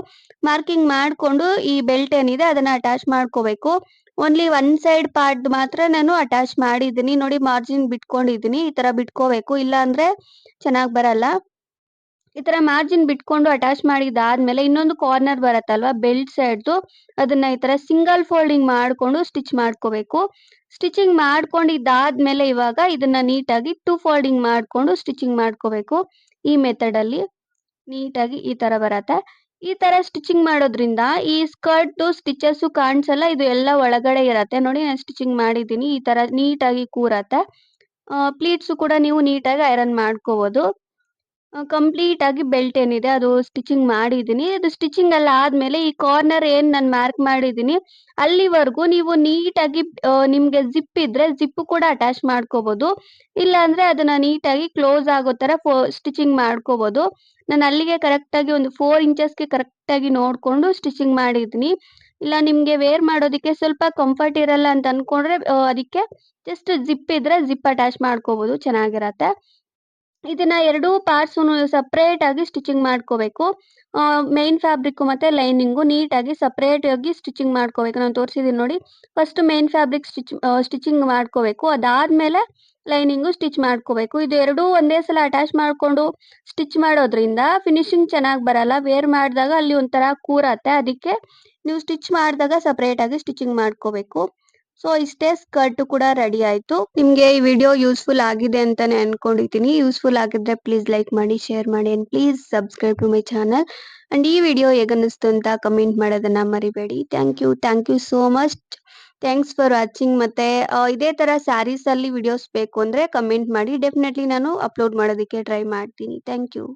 ಮಾರ್ಕಿಂಗ್ ಮಾಡ್ಕೊಂಡು ಈ ಬೆಲ್ಟ್ ಏನಿದೆ ಅದನ್ನ ಅಟ್ಯಾಚ್ ಮಾಡ್ಕೋಬೇಕು. ಓನ್ಲಿ ಒನ್ ಸೈಡ್ ಪಾರ್ಟ್ ಮಾತ್ರ ನಾನು ಅಟ್ಯಾಚ್ ಮಾಡಿದ್ದೀನಿ. ನೋಡಿ, ಮಾರ್ಜಿನ್ ಬಿಟ್ಕೊಂಡಿದ್ದೀನಿ. ಈ ತರ ಬಿಟ್ಕೋಬೇಕು, ಇಲ್ಲ ಅಂದ್ರೆ ಚೆನ್ನಾಗಿ ಬರಲ್ಲ. ಈ ತರ ಮಾರ್ಜಿನ್ ಬಿಟ್ಕೊಂಡು ಅಟ್ಯಾಚ್ ಮಾಡಿದಾದ್ಮೇಲೆ ಇನ್ನೊಂದು ಕಾರ್ನರ್ ಬರತ್ತಲ್ವಾ ಬೆಲ್ಟ್ ಸೈಡ್‌ದು, ಅದನ್ನ ಈ ತರ ಸಿಂಗಲ್ ಫೋಲ್ಡಿಂಗ್ ಮಾಡ್ಕೊಂಡು ಸ್ಟಿಚ್ ಮಾಡ್ಕೋಬೇಕು. ಸ್ಟಿಚಿಂಗ್ ಮಾಡ್ಕೊಂಡಿದ್ದಾದ್ಮೇಲೆ ಇವಾಗ ಇದನ್ನ ನೀಟಾಗಿ 2 ಫೋಲ್ಡಿಂಗ್ ಮಾಡ್ಕೊಂಡು ಸ್ಟಿಚಿಂಗ್ ಮಾಡ್ಕೋಬೇಕು. ಈ ಮೆಥಡ್ ಅಲ್ಲಿ ನೀಟಾಗಿ ಈ ತರ ಬರತ್ತೆ. ಈ ತರ ಸ್ಟಿಚಿಂಗ್ ಮಾಡೋದ್ರಿಂದ ಈ ಸ್ಕರ್ಟ್ ಸ್ಟಿಚಸ್ ಕಾಣಿಸಲ್ಲ, ಇದು ಎಲ್ಲ ಒಳಗಡೆ ಇರತ್ತೆ. ನೋಡಿ, ನಾನು ಸ್ಟಿಚಿಂಗ್ ಮಾಡಿದ್ದೀನಿ. ಈ ತರ ನೀಟಾಗಿ ಕೂರತ್ತೆ. ಪ್ಲೀಟ್ಸ್ ಕೂಡ ನೀವು ನೀಟಾಗಿ ಐರನ್ ಮಾಡ್ಕೋಬಹುದು. ಕಂಪ್ಲೀಟ್ ಆಗಿ ಬೆಲ್ಟ್ ಏನಿದೆ ಅದು ಸ್ಟಿಚಿಂಗ್ ಮಾಡಿದ್ದೀನಿ. ಅದು ಸ್ಟಿಚಿಂಗ್ ಎಲ್ಲ ಆದ್ಮೇಲೆ ಈ ಕಾರ್ನರ್ ಏನ್ ನಾನು ಮಾರ್ಕ್ ಮಾಡಿದ್ದೀನಿ ಅಲ್ಲಿವರೆಗೂ ನೀವು ನೀಟಾಗಿ ನಿಮ್ಗೆ ಜಿಪ್ ಇದ್ರೆ ಜಿಪ್ ಕೂಡ ಅಟ್ಯಾಚ್ ಮಾಡ್ಕೋಬಹುದು. ಇಲ್ಲ ಅಂದ್ರೆ ಅದನ್ನ ನೀಟಾಗಿ ಕ್ಲೋಸ್ ಆಗೋ ತರ ಸ್ಟಿಚಿಂಗ್ ಮಾಡ್ಕೋಬಹುದು. ನಾನು ಅಲ್ಲಿಗೆ ಕರೆಕ್ಟಾಗಿ ಒಂದು 4 ಇಂಚಸ್‌ಗೆ ಕರೆಕ್ಟಾಗಿ ನೋಡ್ಕೊಂಡು ಸ್ಟಿಚಿಂಗ್ ಮಾಡಿದ್ದೀನಿ. ಇಲ್ಲ ನಿಮ್ಗೆ ವೇರ್ ಮಾಡೋದಕ್ಕೆ ಸ್ವಲ್ಪ ಕಂಫರ್ಟ್ ಇರಲ್ಲ ಅಂತ ಅನ್ಕೊಂಡ್ರೆ ಅದಕ್ಕೆ ಜಸ್ಟ್ ಜಿಪ್ ಇದ್ರೆ ಜಿಪ್ ಅಟ್ಯಾಚ್ ಮಾಡ್ಕೋಬಹುದು, ಚೆನ್ನಾಗಿರತ್ತೆ. ಇದನ್ನ ಎರಡೂ ಪಾರ್ಟ್ಸ್‌ನು ಸೆಪರೇಟ್ ಆಗಿ ಸ್ಟಿಚಿಂಗ್ ಮಾಡ್ಕೋಬೇಕು. ಮೇನ್ ಫ್ಯಾಬ್ರಿಕ್ ಮತ್ತೆ ಲೈನಿಂಗು ನೀಟಾಗಿ ಸೆಪರೇಟ್ ಆಗಿ ಸ್ಟಿಚಿಂಗ್ ಮಾಡ್ಕೋಬೇಕು. ನಾನು ತೋರಿಸಿದ್ದೀನಿ ನೋಡಿ. ಫಸ್ಟ್ ಮೇನ್ ಫ್ಯಾಬ್ರಿಕ್ ಸ್ಟಿಚಿಂಗ್ ಮಾಡ್ಕೋಬೇಕು. ಅದಾದ್ಮೇಲೆ ಲೈನಿಂಗು ಸ್ಟಿಚ್ ಮಾಡ್ಕೋಬೇಕು. ಇದು ಎರಡೂ ಒಂದೇ ಸಲ ಅಟ್ಯಾಚ್ ಮಾಡ್ಕೊಂಡು ಸ್ಟಿಚ್ ಮಾಡೋದ್ರಿಂದ ಫಿನಿಶಿಂಗ್ ಚೆನ್ನಾಗಿ ಬರಲ್ಲ. ವೇರ್ ಮಾಡಿದಾಗ ಅಲ್ಲಿ ಒಂಥರ ಕೂರತ್ತೆ. ಅದಕ್ಕೆ ನೀವು ಸ್ಟಿಚ್ ಮಾಡಿದಾಗ ಸೆಪರೇಟ್ ಆಗಿ ಸ್ಟಿಚಿಂಗ್ ಮಾಡ್ಕೋಬೇಕು. ಸೊ ಇಷ್ಟೇ, ಸ್ಕರ್ಟ್ ಕೂಡ ರೆಡಿ ಆಯ್ತು. ನಿಮ್ಗೆ ಈ ವಿಡಿಯೋ ಯೂಸ್ಫುಲ್ ಆಗಿದೆ ಅಂತಾನೆ ಅನ್ಕೊಂಡಿದ್ದೀನಿ. ಯೂಸ್ಫುಲ್ ಆಗಿದ್ರೆ ಪ್ಲೀಸ್ ಲೈಕ್ ಮಾಡಿ, ಶೇರ್ ಮಾಡಿ and please subscribe to my channel. And ಈ ವಿಡಿಯೋ ಹೇಗನ್ನಿಸ್ತು ಅಂತ ಕಮೆಂಟ್ ಮಾಡೋದನ್ನ ಮರಿಬೇಡಿ. Thank you so much. Thanks for watching. ಮತ್ತೆ ಇದೇ ತರ ಸ್ಯಾರೀಸ್ ಅಲ್ಲಿ ವಿಡಿಯೋಸ್ ಬೇಕು ಅಂದ್ರೆ ಕಮೆಂಟ್ ಮಾಡಿ. ಡೆಫಿನೆಟ್ಲಿ ನಾನು ಅಪ್ಲೋಡ್ ಮಾಡೋದಕ್ಕೆ ಟ್ರೈ ಮಾಡ್ತೀನಿ. Thank you.